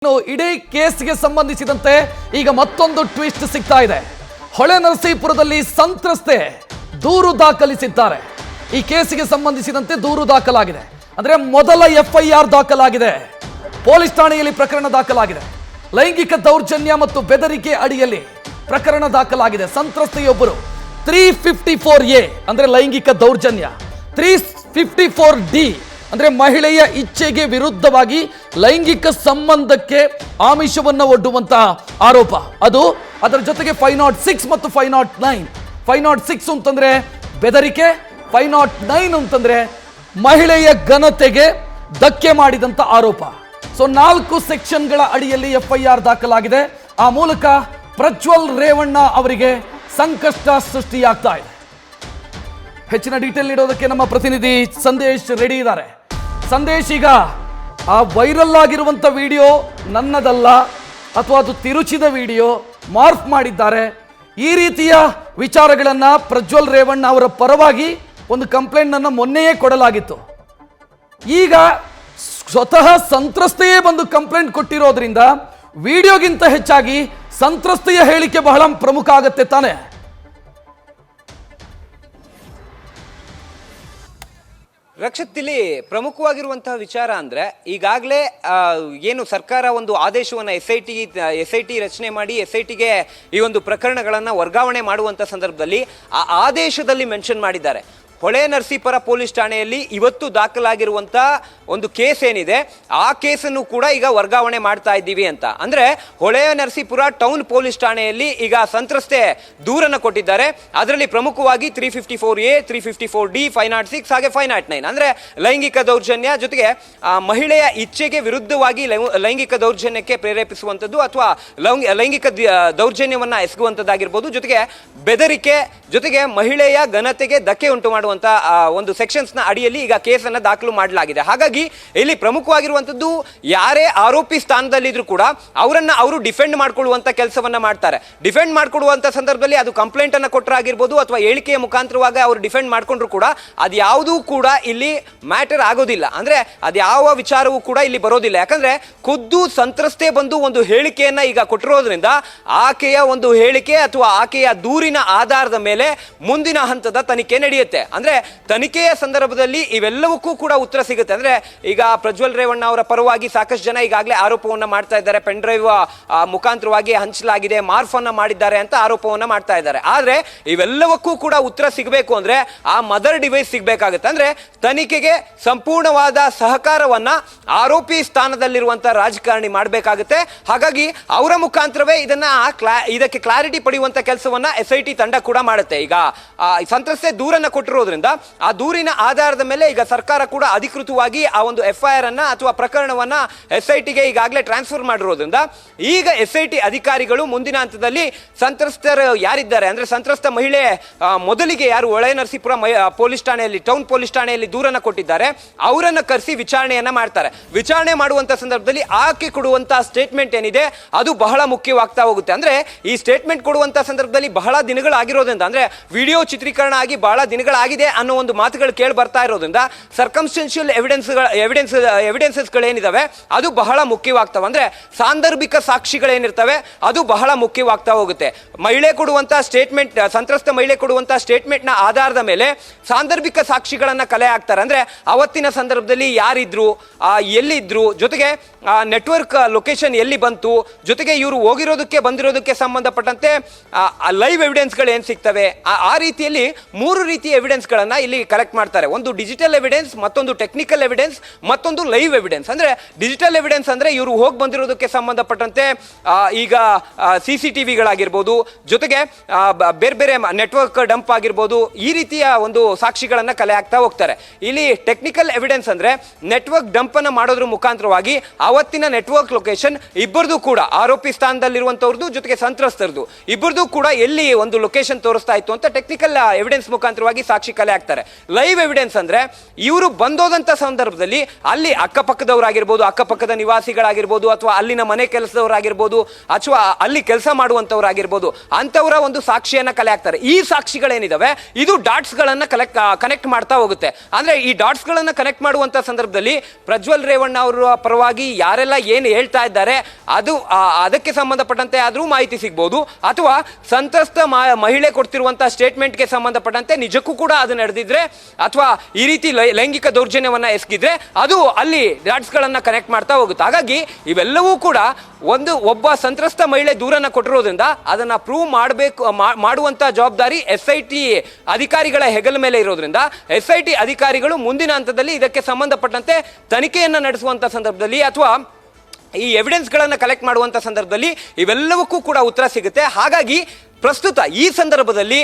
ಇಡೀ ಕೇಸ್ಗೆ ಸಂಬಂಧಿಸಿದಂತೆ ಈಗ ಮತ್ತೊಂದು ಟ್ವಿಸ್ಟ್ ಸಿಗ್ತಾ ಇದೆ. ಹೊಳೆನರಸೀಪುರದಲ್ಲಿ ಸಂತ್ರಸ್ತೆ ದೂರು ದಾಖಲಿಸಿದ್ದಾರೆ. ಈ ಕೇಸಿಗೆ ಸಂಬಂಧಿಸಿದಂತೆ ದೂರು ದಾಖಲಾಗಿದೆ. ಅಂದ್ರೆ ಮೊದಲ FIR ದಾಖಲಾಗಿದೆ. ಪೊಲೀಸ್ ಠಾಣೆಯಲ್ಲಿ ಪ್ರಕರಣ ದಾಖಲಾಗಿದೆ. ಲೈಂಗಿಕ ದೌರ್ಜನ್ಯ ಮತ್ತು ಬೆದರಿಕೆ ಅಡಿಯಲ್ಲಿ ಪ್ರಕರಣ ದಾಖಲಾಗಿದೆ. ಸಂತ್ರಸ್ತೆಯೊಬ್ಬರು 354A ಅಂದ್ರೆ ಲೈಂಗಿಕ ದೌರ್ಜನ್ಯ, 354D ಅಂದ್ರೆ ಮಹಿಳೆಯ ಇಚ್ಛೆಗೆ ವಿರುದ್ಧವಾಗಿ ಲೈಂಗಿಕ ಸಂಬಂಧಕ್ಕೆ ಆಮಿಷವನ್ನು ಒಡ್ಡುವಂತಹ ಆರೋಪ. ಅದರ ಜೊತೆಗೆ 506 ಮತ್ತು 509. 506 ಅಂತಂದ್ರೆ ಬೆದರಿಕೆ, 509 ಅಂತಂದ್ರೆ ಮಹಿಳೆಯ ಘನತೆಗೆ ಧಕ್ಕೆ ಮಾಡಿದಂತ ಆರೋಪ. ಸೊ 4 ಸೆಕ್ಷನ್ಗಳ ಅಡಿಯಲ್ಲಿ FIR ದಾಖಲಾಗಿದೆ. ಆ ಮೂಲಕ ಪ್ರಜ್ವಲ್ ರೇವಣ್ಣ ಅವರಿಗೆ ಸಂಕಷ್ಟ ಸೃಷ್ಟಿಯಾಗ್ತಾ ಇದೆ. ಹೆಚ್ಚಿನ ಡೀಟೇಲ್ ನೀಡೋದಕ್ಕೆ ನಮ್ಮ ಪ್ರತಿನಿಧಿ ಸಂದೇಶ್ ರೆಡಿ ಇದ್ದಾರೆ. ಸಂದೇಶ್, ಈಗ ಆ ವೈರಲ್ ಆಗಿರುವಂತ ವಿಡಿಯೋ ನನ್ನದಲ್ಲ ಅಥವಾ ಅದು ತಿರುಚಿದ ವಿಡಿಯೋ ಮಾರ್ಫ್ ಮಾಡಿದ್ದಾರೆ, ಈ ರೀತಿಯ ವಿಚಾರಗಳನ್ನ ಪ್ರಜ್ವಲ್ ರೇವಣ್ಣ ಅವರ ಪರವಾಗಿ ಒಂದು ಕಂಪ್ಲೇಂಟ್ ಅನ್ನು ಮೊನ್ನೆಯೇ ಕೊಡಲಾಗಿತ್ತು. ಈಗ ಸ್ವತಃ ಸಂತ್ರಸ್ತೆಯೇ ಬಂದು ಕಂಪ್ಲೇಂಟ್ ಕೊಟ್ಟಿರೋದ್ರಿಂದ ವಿಡಿಯೋಗಿಂತ ಹೆಚ್ಚಾಗಿ ಸಂತ್ರಸ್ತೆಯ ಹೇಳಿಕೆ ಬಹಳ ಪ್ರಮುಖ ಆಗತ್ತೆ ತಾನೆ? ರಕ್ಷಿತ್, ಇಲ್ಲಿ ಪ್ರಮುಖವಾಗಿರುವಂತಹ ವಿಚಾರ ಅಂದ್ರೆ ಈಗಾಗಲೇ ಏನು ಸರ್ಕಾರ ಒಂದು ಆದೇಶವನ್ನು SIT ರಚನೆ ಮಾಡಿ SITಗೆ ಈ ಒಂದು ಪ್ರಕರಣಗಳನ್ನು ವರ್ಗಾವಣೆ ಮಾಡುವಂತ ಸಂದರ್ಭದಲ್ಲಿ ಆ ಆದೇಶದಲ್ಲಿ ಮೆನ್ಷನ್ ಮಾಡಿದ್ದಾರೆ. ಹೊಳೆನರಸೀಪುರ ಪೊಲೀಸ್ ಠಾಣೆಯಲ್ಲಿ ಇವತ್ತು ದಾಖಲಾಗಿರುವಂತ ಒಂದು ಕೇಸ್ ಏನಿದೆ ಆ ಕೇಸನ್ನು ಕೂಡ ಈಗ ವರ್ಗಾವಣೆ ಮಾಡ್ತಾ ಇದ್ದೀವಿ ಅಂತ. ಅಂದ್ರೆ ಹೊಳೆನರಸೀಪುರ ಟೌನ್ ಪೊಲೀಸ್ ಠಾಣೆಯಲ್ಲಿ ಈಗ ಸಂತ್ರಸ್ತೆ ದೂರನ್ನು ಕೊಟ್ಟಿದ್ದಾರೆ. ಅದರಲ್ಲಿ ಪ್ರಮುಖವಾಗಿ 354A, 354D, 506 ಹಾಗೆ 509 ಅಂದ್ರೆ ಲೈಂಗಿಕ ದೌರ್ಜನ್ಯ ಜೊತೆಗೆ ಮಹಿಳೆಯ ಇಚ್ಛೆಗೆ ವಿರುದ್ಧವಾಗಿ ಲೈಂಗಿಕ ದೌರ್ಜನ್ಯಕ್ಕೆ ಪ್ರೇರೇಪಿಸುವಂಥದ್ದು ಅಥವಾ ಲೈಂಗಿಕ ದೌರ್ಜನ್ಯವನ್ನ ಎಸಗುವಂಥದ್ದಾಗಿರ್ಬೋದು, ಜೊತೆಗೆ ಬೆದರಿಕೆ, ಜೊತೆಗೆ ಮಹಿಳೆಯ ಘನತೆಗೆ ಧಕ್ಕೆ ಉಂಟು ಮಾಡುವಂತ ಒಂದು ಸೆಕ್ಷನ್ಸ್ ನ ಅಡಿಯಲ್ಲಿ ಈಗ ಕೇಸನ್ನ ದಾಖಲು ಮಾಡಲಾಗಿದೆ. ಹಾಗಾಗಿ ಇಲ್ಲಿ ಪ್ರಮುಖವಾಗಿರುವಂತದ್ದು ಯಾರೇ ಆರೋಪಿ ಸ್ಥಾನದಲ್ಲಿದ್ರು ಕೂಡ ಅವರು ಡಿಫೆಂಡ್ ಮಾಡ್ಕೊಳ್ಳುವಂತ ಕೆಲಸವನ್ನ ಮಾಡ್ತಾರೆ. ಡಿಫೆಂಡ್ ಮಾಡ್ಕೊಳ್ಳುವಂತ ಸಂದರ್ಭದಲ್ಲಿ ಅದು ಕಂಪ್ಲೇಂಟ್ ಅನ್ನ ಕೊಟ್ಟರಾಗಿರ್ಬೋದು ಅಥವಾ ಹೇಳಿಕೆಯ ಮುಖಾಂತರವಾಗಿ ಅವರು ಡಿಫೆಂಡ್ ಮಾಡ್ಕೊಂಡ್ರು ಕೂಡ ಅದು ಯಾವುದೂ ಕೂಡ ಇಲ್ಲಿ ಮ್ಯಾಟರ್ ಆಗೋದಿಲ್ಲ. ಅಂದ್ರೆ ಅದು ಯಾವ ವಿಚಾರವೂ ಕೂಡ ಇಲ್ಲಿ ಬರೋದಿಲ್ಲ. ಯಾಕಂದ್ರೆ ಖುದ್ದು ಸಂತ್ರಸ್ತೆ ಬಂದು ಒಂದು ಹೇಳಿಕೆಯನ್ನ ಈಗ ಕೊಟ್ಟಿರೋದ್ರಿಂದ ಆಕೆಯ ಒಂದು ಹೇಳಿಕೆ ಅಥವಾ ಆಕೆಯ ದೂರಿನ ಆಧಾರದ ಮೇಲೆ ಮುಂದಿನ ಹಂತದ ತನಿಖೆ ನಡೆಯುತ್ತೆ. ಅಂದ್ರೆ ತನಿಖೆಯ ಸಂದರ್ಭದಲ್ಲಿ ಇವೆಲ್ಲವಕ್ಕೂ ಕೂಡ ಉತ್ತರ ಸಿಗುತ್ತೆ. ಅಂದ್ರೆ ಈಗ ಪ್ರಜ್ವಲ್ ರೇವಣ್ಣ ಅವರ ಪರವಾಗಿ ಸಾಕಷ್ಟು ಜನ ಈಗಾಗಲೇ ಆರೋಪವನ್ನ ಮಾಡ್ತಾ ಇದ್ದಾರೆ. ಪೆನ್ ಡ್ರೈವ್ ಮುಖಾಂತರವಾಗಿ ಹಂಚಲಾಗಿದೆ, ಮಾರ್ಫ್ ಅನ್ನ ಮಾಡಿದ್ದಾರೆ ಅಂತ ಆರೋಪವನ್ನ ಮಾಡ್ತಾ ಇದ್ದಾರೆ. ಆದ್ರೆ ಇವೆಲ್ಲವಕ್ಕೂ ಕೂಡ ಉತ್ತರ ಸಿಗಬೇಕು ಅಂದ್ರೆ ಆ ಮದರ್ ಡಿವೈಸ್ ಸಿಗಬೇಕಾಗುತ್ತೆ. ಅಂದ್ರೆ ತನಿಖೆಗೆ ಸಂಪೂರ್ಣವಾದ ಸಹಕಾರವನ್ನ ಆರೋಪಿ ಸ್ಥಾನದಲ್ಲಿರುವಂತಹ ರಾಜಕಾರಣಿ ಮಾಡಬೇಕಾಗುತ್ತೆ. ಹಾಗಾಗಿ ಅವರ ಮುಖಾಂತರವೇ ಇದಕ್ಕೆ ಕ್ಲಾರಿಟಿ ಪಡೆಯುವಂತ ಕೆಲಸವನ್ನ SIT ತಂಡ ಕೂಡ ಮಾಡುತ್ತೆ. ಈಗ ಸಂತ್ರಸ್ತೆ ದೂರನ್ನ ಕೊಟ್ಟಿರೋದ್ರಿಂದ ಆ ದೂರಿನ ಆಧಾರದ ಮೇಲೆ ಈಗ ಸರ್ಕಾರ ಕೂಡ ಅಧಿಕೃತವಾಗಿ ಆ ಒಂದು FIR ಅನ್ನ ಅಥವಾ ಪ್ರಕರಣವನ್ನ SITಗೆ ಈಗಾಗಲೇ ಟ್ರಾನ್ಸ್ಫರ್ ಮಾಡಿರೋದ್ರಿಂದ ಈಗ SIT ಅಧಿಕಾರಿಗಳು ಮುಂದಿನ ಹಂತದಲ್ಲಿ ಸಂತ್ರಸ್ತರು ಯಾರಿದ್ದಾರೆ ಅಂದ್ರೆ ಸಂತ್ರಸ್ತ ಮಹಿಳೆ ಮೊದಲಿಗೆ ಯಾರು ಹೊಳೆನರಸೀಪುರ ಪೊಲೀಸ್ ಠಾಣೆಯಲ್ಲಿ ಟೌನ್ ಪೊಲೀಸ್ ಠಾಣೆಯಲ್ಲಿ ದೂರನ್ನ ಕೊಟ್ಟಿದ್ದಾರೆ ಅವರನ್ನ ಕರೆಸಿ ವಿಚಾರಣೆಯನ್ನ ಮಾಡ್ತಾರೆ. ವಿಚಾರಣೆ ಮಾಡುವಂತ ಸಂದರ್ಭದಲ್ಲಿ ಆಕೆ ಕೊಡುವಂತಹ ಸ್ಟೇಟ್ಮೆಂಟ್ ಏನಿದೆ ಅದು ಬಹಳ ಮುಖ್ಯವಾಗ್ತಾ ಹೋಗುತ್ತೆ. ಅಂದ್ರೆ ಈ ಸ್ಟೇಟ್ಮೆಂಟ್ ಕೊಡುವಂತ ಸಂದರ್ಭದಲ್ಲಿ ಬಹಳ ದಿನಗಳಾಗಿರೋದ್ರಿಂದ ಅಂದ್ರೆ ವಿಡಿಯೋ ಚಿತ್ರೀಕರಣ ಆಗಿ ಬಹಳ ದಿನಗಳಾಗಿದೆ ಅನ್ನೋ ಒಂದು ಮಾತುಗಳು ಕೇಳಿ ಬರ್ತಾ ಇರೋದ್ರಿಂದ ಸರ್ಕಮ್ಸ್ಟೆನ್ಷಿಯಲ್ ಎವಿಡೆನ್ಸಸ್ಗಳೇನಿದಾವೆ ಅದು ಬಹಳ ಮುಖ್ಯವಾಗ್ತವೆ. ಅಂದ್ರೆ ಸಾಂದರ್ಭಿಕ ಸಾಕ್ಷಿಗಳೇನಿರ್ತವೆ ಅದು ಬಹಳ ಮುಖ್ಯವಾಗ್ತಾ ಹೋಗುತ್ತೆ. ಮಹಿಳೆ ಕೊಡುವಂತಹ ಸ್ಟೇಟ್ಮೆಂಟ್, ಸಂತ್ರಸ್ತ ಮಹಿಳೆ ಕೊಡುವಂತಹ ಸ್ಟೇಟ್ಮೆಂಟ್ ನ ಆಧಾರದ ಮೇಲೆ ಸಾಂದರ್ಭಿಕ ಸಾಕ್ಷಿಗಳನ್ನ ಕಲೆ ಹಾಕ್ತಾರೆ. ಅಂದ್ರೆ ಅವತ್ತಿನ ಸಂದರ್ಭದಲ್ಲಿ ಯಾರಿದ್ರು, ಎಲ್ಲಿದ್ರು, ಜೊತೆಗೆ ನೆಟ್ವರ್ಕ್ ಲೊಕೇಶನ್ ಎಲ್ಲಿ ಬಂತು, ಜೊತೆಗೆ ಇವರು ಹೋಗಿರೋದಕ್ಕೆ ಬಂದಿರೋದಕ್ಕೆ ಸಂಬಂಧಪಟ್ಟಂತೆ ಲೈವ್ ಎವಿಡೆನ್ಸ್ಗಳು ಏನ್ ಸಿಗ್ತವೆ, ಆ ರೀತಿಯಲ್ಲಿ 3 ರೀತಿಯ ಎವಿಡೆನ್ಸ್ ಗಳನ್ನ ಇಲ್ಲಿ ಕಲೆಕ್ಟ್ ಮಾಡ್ತಾರೆ. ಒಂದು ಡಿಜಿಟಲ್ ಎವಿಡೆನ್ಸ್, ಮತ್ತೊಂದು ಟೆಕ್ನಿಕಲ್ ಎವಿಡೆನ್ಸ್, ಮತ್ತೊಂದು ಲೈವ್ ಎವಿಡೆನ್ಸ್. ಅಂದ್ರೆ ಡಿಜಿಟಲ್ ಎವಿಡೆನ್ಸ್ ಅಂದ್ರೆ ಇವರು ಹೋಗಿ ಬಂದಿರೋದಕ್ಕೆ ಸಂಬಂಧಪಟ್ಟಂತೆ ಈಗ CCTVಗಳಾಗಿರ್ಬೋದು, ಜೊತೆಗೆ ಬೇರೆ ಬೇರೆ ನೆಟ್ವರ್ಕ್ ಡಂಪ್ ಆಗಿರ್ಬೋದು, ಈ ರೀತಿಯ ಒಂದು ಸಾಕ್ಷಿಗಳನ್ನ ಕಲೆ ಹಾಕ್ತಾ ಹೋಗ್ತಾರೆ. ಇಲ್ಲಿ ಟೆಕ್ನಿಕಲ್ ಎವಿಡೆನ್ಸ್ ಅಂದ್ರೆ ನೆಟ್ವರ್ಕ್ ಡಂಪ್ ಅನ್ನ ಮಾಡೋದ್ರ ಮುಖಾಂತರವಾಗಿ ಅವತ್ತಿನ ನೆಟ್ವರ್ಕ್ ಲೊಕೇಶನ್ ಇಬ್ಬರದು ಕೂಡ ಆರೋಪಿ ಸ್ಥಾನದಲ್ಲಿರುವಂತವ್ರದ್ದು ಜೊತೆಗೆ ಸಂತ್ರಸ್ತರದು ಇಬ್ಬರದು ಕೂಡ ಎಲ್ಲಿ ಒಂದು ಲೊಕೇಶನ್ ತೋರಿಸ್ತಾ ಇತ್ತು ಅಂತ ಟೆಕ್ನಿಕಲ್ ಎವಿಡೆನ್ಸ್ ಮುಖಾಂತರವಾಗಿ ಸಾಕ್ಷಿ ಕಲೆ ಹಾಕ್ತಾರೆ. ಲೈವ್ ಎವಿಡೆನ್ಸ್ ಅಂದ್ರೆ ಇವರು ಬಂದೋದಂತ ಸಂದರ್ಭದಲ್ಲಿ ಅಲ್ಲಿ ಅಕ್ಕಪಕ್ಕದವರಾಗಿರ್ಬೋದು, ಅಕ್ಕಪಕ್ಕದ ನಿವಾಸಿಗಳಾಗಿರ್ಬೋದು, ಅಥವಾ ಅಲ್ಲಿನ ಮನೆ ಕೆಲಸದವರಾಗಿರ್ಬೋದು, ಅಥವಾ ಅಲ್ಲಿ ಕೆಲಸ ಮಾಡುವಂತವರಾಗಿರ್ಬೋದು, ಅಂತವರ ಒಂದು ಸಾಕ್ಷಿಯನ್ನ ಕಲೆ ಹಾಕ್ತಾರೆ. ಈ ಸಾಕ್ಷಿಗಳೇನಿದಾವೆ ಇದು ಡಾಟ್ಸ್ ಗಳನ್ನ ಕನೆಕ್ಟ್ ಮಾಡ್ತಾ ಹೋಗುತ್ತೆ. ಅಂದ್ರೆ ಈ ಡಾಟ್ಸ್ ಗಳನ್ನ ಕನೆಕ್ಟ್ ಮಾಡುವಂತ ಸಂದರ್ಭದಲ್ಲಿ ಪ್ರಜ್ವಲ್ ರೇವಣ್ಣ ಅವರ ಪರವಾಗಿ ಯಾರೆಲ್ಲ ಏನು ಹೇಳ್ತಾ ಇದ್ದಾರೆ ಅದು ಅದಕ್ಕೆ ಸಂಬಂಧಪಟ್ಟಂತೆ ಆದರೂ ಮಾಹಿತಿ ಸಿಗ್ಬೋದು, ಅಥವಾ ಸಂತ್ರಸ್ತ ಮಹಿಳೆ ಕೊಡ್ತಿರುವಂತಹ ಸ್ಟೇಟ್ಮೆಂಟ್ಗೆ ಸಂಬಂಧಪಟ್ಟಂತೆ ನಿಜಕ್ಕೂ ಕೂಡ ಅದು ನಡೆದಿದ್ರೆ ಅಥವಾ ಈ ರೀತಿ ಲೈಂಗಿಕ ದೌರ್ಜನ್ಯವನ್ನ ಎಸಗಿದ್ರೆ ಅದು ಅಲ್ಲಿ ಡಾಟ್ಸ್ಗಳನ್ನ ಕನೆಕ್ಟ್ ಮಾಡ್ತಾ ಹೋಗುತ್ತೆ. ಹಾಗಾಗಿ ಇವೆಲ್ಲವೂ ಕೂಡ ಒಬ್ಬ ಸಂತ್ರಸ್ತ ಮಹಿಳೆ ದೂರನ್ನ ಕೊಟ್ಟಿರೋದ್ರಿಂದ ಅದನ್ನ ಪ್ರೂವ್ ಮಾಡುವಂತ ಜವಾಬ್ದಾರಿ SIT ಅಧಿಕಾರಿಗಳ ಹೆಗಲ ಮೇಲೆ ಇರೋದ್ರಿಂದ SIT ಅಧಿಕಾರಿಗಳು ಮುಂದಿನ ಹಂತದಲ್ಲಿ ಇದಕ್ಕೆ ಸಂಬಂಧಪಟ್ಟಂತೆ ತನಿಖೆಯನ್ನ ನಡೆಸುವಂತ ಸಂದರ್ಭದಲ್ಲಿ ಅಥವಾ ಈ ಎವಿಡೆನ್ಸ್ಗಳನ್ನು ಕಲೆಕ್ಟ್ ಮಾಡುವಂತ ಸಂದರ್ಭದಲ್ಲಿ ಇವೆಲ್ಲವಕ್ಕೂ ಕೂಡ ಉತ್ತರ ಸಿಗುತ್ತೆ. ಹಾಗಾಗಿ ಪ್ರಸ್ತುತ ಈ ಸಂದರ್ಭದಲ್ಲಿ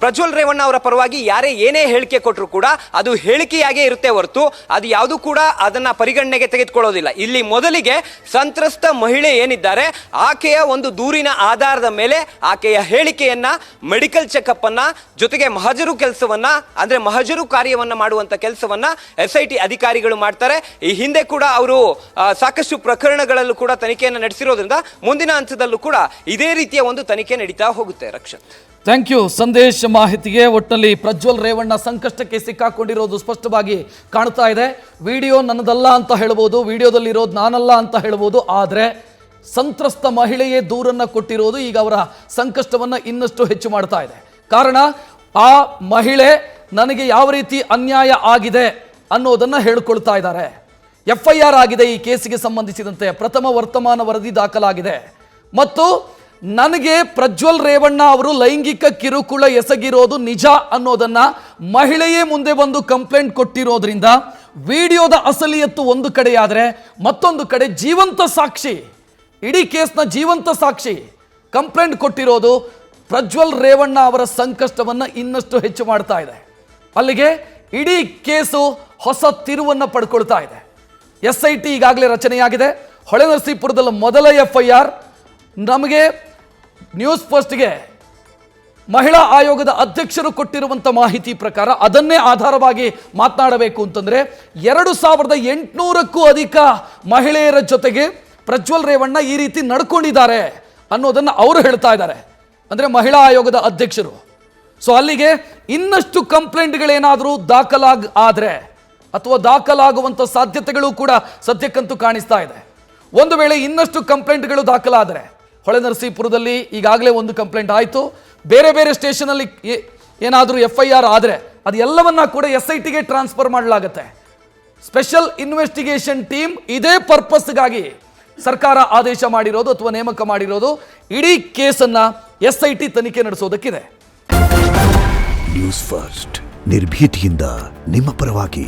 ಪ್ರಜ್ವಲ್ ರೇವಣ್ಣ ಅವರ ಪರವಾಗಿ ಯಾರೇ ಏನೇ ಹೇಳಿಕೆ ಕೊಟ್ಟರು ಕೂಡ ಅದು ಹೇಳಿಕೆಯಾಗೇ ಇರುತ್ತೆ ಹೊರತು ಅದು ಯಾವುದು ಕೂಡ ಅದನ್ನ ಪರಿಗಣನೆಗೆ ತೆಗೆದುಕೊಳ್ಳೋದಿಲ್ಲ. ಇಲ್ಲಿ ಮೊದಲಿಗೆ ಸಂತ್ರಸ್ತ ಮಹಿಳೆ ಏನಿದ್ದಾರೆ ಆಕೆಯ ಒಂದು ದೂರಿನ ಆಧಾರದ ಮೇಲೆ ಆಕೆಯ ಹೇಳಿಕೆಯನ್ನ ಮೆಡಿಕಲ್ ಚೆಕಪ್ ಅನ್ನ ಜೊತೆಗೆ ಮಹಜರು ಕೆಲಸವನ್ನ ಅಂದ್ರೆ ಮಹಜರು ಕಾರ್ಯವನ್ನ ಮಾಡುವಂತ ಕೆಲಸವನ್ನ SIT ಅಧಿಕಾರಿಗಳು ಮಾಡ್ತಾರೆ. ಈ ಹಿಂದೆ ಕೂಡ ಅವರು ಸಾಕಷ್ಟು ಪ್ರಕರಣಗಳಲ್ಲೂ ಕೂಡ ತನಿಖೆಯನ್ನು ನಡೆಸಿರೋದ್ರಿಂದ ಮುಂದಿನ ಹಂತದಲ್ಲೂ ಕೂಡ ಇದೇ ರೀತಿಯ ಒಂದು ತನಿಖೆ ನಡೀತಾ ಹೋಗುತ್ತೆ. ರಕ್ಷತ್, ಥ್ಯಾಂಕ್ ಯು ಸಂದೇಶ್ ಮಾಹಿತಿಗೆ. ಒಟ್ಟಿನಲ್ಲಿ ಪ್ರಜ್ವಲ್ ರೇವಣ್ಣ ಸಂಕಷ್ಟಕ್ಕೆ ಸಿಕ್ಕಾಕೊಂಡಿರೋದು ಸ್ಪಷ್ಟವಾಗಿ ಕಾಣ್ತಾ ಇದೆ. ವಿಡಿಯೋ ನನ್ನದಲ್ಲ ಅಂತ ಹೇಳ್ಬೋದು, ವಿಡಿಯೋದಲ್ಲಿರೋದು ನಾನಲ್ಲ ಅಂತ ಹೇಳ್ಬೋದು, ಆದರೆ ಸಂತ್ರಸ್ತ ಮಹಿಳೆಯೇ ದೂರನ್ನ ಕೊಟ್ಟಿರೋದು ಈಗ ಅವರ ಸಂಕಷ್ಟವನ್ನು ಇನ್ನಷ್ಟು ಹೆಚ್ಚು ಮಾಡ್ತಾ ಇದೆ. ಕಾರಣ ಆ ಮಹಿಳೆ ನನಗೆ ಯಾವ ರೀತಿ ಅನ್ಯಾಯ ಆಗಿದೆ ಅನ್ನೋದನ್ನ ಹೇಳ್ಕೊಳ್ತಾ ಇದ್ದಾರೆ. FIR ಆಗಿದೆ ಈ ಕೇಸಿಗೆ ಸಂಬಂಧಿಸಿದಂತೆ, ಪ್ರಥಮ ವರ್ತಮಾನ ವರದಿ ದಾಖಲಾಗಿದೆ ಮತ್ತು ನನಗೆ ಪ್ರಜ್ವಲ್ ರೇವಣ್ಣ ಅವರು ಲೈಂಗಿಕ ಕಿರುಕುಳ ಎಸಗಿರೋದು ನಿಜ ಅನ್ನೋದನ್ನ ಮಹಿಳೆಯೇ ಮುಂದೆ ಬಂದು ಕಂಪ್ಲೇಂಟ್ ಕೊಟ್ಟಿರೋದ್ರಿಂದ ವಿಡಿಯೋದ ಅಸಲಿಯತ್ತು ಒಂದು ಕಡೆಯಾದರೆ ಮತ್ತೊಂದು ಕಡೆ ಜೀವಂತ ಸಾಕ್ಷಿ, ಇಡೀ ಕೇಸ್ನ ಜೀವಂತ ಸಾಕ್ಷಿ ಕಂಪ್ಲೇಂಟ್ ಕೊಟ್ಟಿರೋದು ಪ್ರಜ್ವಲ್ ರೇವಣ್ಣ ಅವರ ಸಂಕಷ್ಟವನ್ನು ಇನ್ನಷ್ಟು ಹೆಚ್ಚು ಮಾಡ್ತಾ ಇದೆ. ಅಲ್ಲಿಗೆ ಇಡೀ ಕೇಸು ಹೊಸ ತಿರುವನ್ನು ಪಡ್ಕೊಳ್ತಾ ಇದೆ. SIT ಈಗಾಗಲೇ ರಚನೆಯಾಗಿದೆ. ಹೊಳೆನರಸೀಪುರದಲ್ಲಿ ಮೊದಲ FIR. ನಮಗೆ ನ್ಯೂಸ್ ಫಸ್ಟ್ಗೆ ಮಹಿಳಾ ಆಯೋಗದ ಅಧ್ಯಕ್ಷರು ಕೊಟ್ಟಿರುವಂಥ ಮಾಹಿತಿ ಪ್ರಕಾರ ಅದನ್ನೇ ಆಧಾರವಾಗಿ ಮಾತನಾಡಬೇಕು ಅಂತಂದರೆ 2800ಕ್ಕೂ ಅಧಿಕ ಮಹಿಳೆಯರ ಜೊತೆಗೆ ಪ್ರಜ್ವಲ್ ರೇವಣ್ಣ ಈ ರೀತಿ ನಡ್ಕೊಂಡಿದ್ದಾರೆ ಅನ್ನೋದನ್ನು ಅವರು ಹೇಳ್ತಾ ಇದ್ದಾರೆ, ಅಂದರೆ ಮಹಿಳಾ ಆಯೋಗದ ಅಧ್ಯಕ್ಷರು. ಸೊ ಅಲ್ಲಿಗೆ ಇನ್ನಷ್ಟು ಕಂಪ್ಲೇಂಟ್ಗಳೇನಾದರೂ ಆದರೆ ಅಥವಾ ದಾಖಲಾಗುವಂಥ ಸಾಧ್ಯತೆಗಳು ಕೂಡ ಸದ್ಯಕ್ಕಂತೂ ಕಾಣಿಸ್ತಾ ಇದೆ. ಒಂದು ವೇಳೆ ಇನ್ನಷ್ಟು ಕಂಪ್ಲೇಂಟ್ಗಳು ದಾಖಲಾದರೆ, ಹೊಳೆನರಸೀಪುರದಲ್ಲಿ ಈಗಾಗಲೇ ಒಂದು ಕಂಪ್ಲೇಂಟ್ ಆಯಿತು, ಬೇರೆ ಬೇರೆ ಸ್ಟೇಷನಲ್ಲಿ ಏನಾದರೂ FIR ಆದರೆ ಅದು ಎಲ್ಲವನ್ನ ಕೂಡ SITಗೆ ಟ್ರಾನ್ಸ್ಫರ್ ಮಾಡಲಾಗುತ್ತೆ. ಸ್ಪೆಷಲ್ ಇನ್ವೆಸ್ಟಿಗೇಷನ್ ಟೀಮ್ ಇದೇ ಪರ್ಪಸ್ಗಾಗಿ ಸರ್ಕಾರ ಆದೇಶ ಮಾಡಿರೋದು ಅಥವಾ ನೇಮಕ ಮಾಡಿರೋದು. ಇಡೀ ಕೇಸನ್ನು SIT ತನಿಖೆ ನಡೆಸೋದಕ್ಕಿದೆ. ನ್ಯೂಸ್ ಫಸ್ಟ್ ನಿರ್ಭೀತಿಯಿಂದ ನಿಮ್ಮ ಪರವಾಗಿ.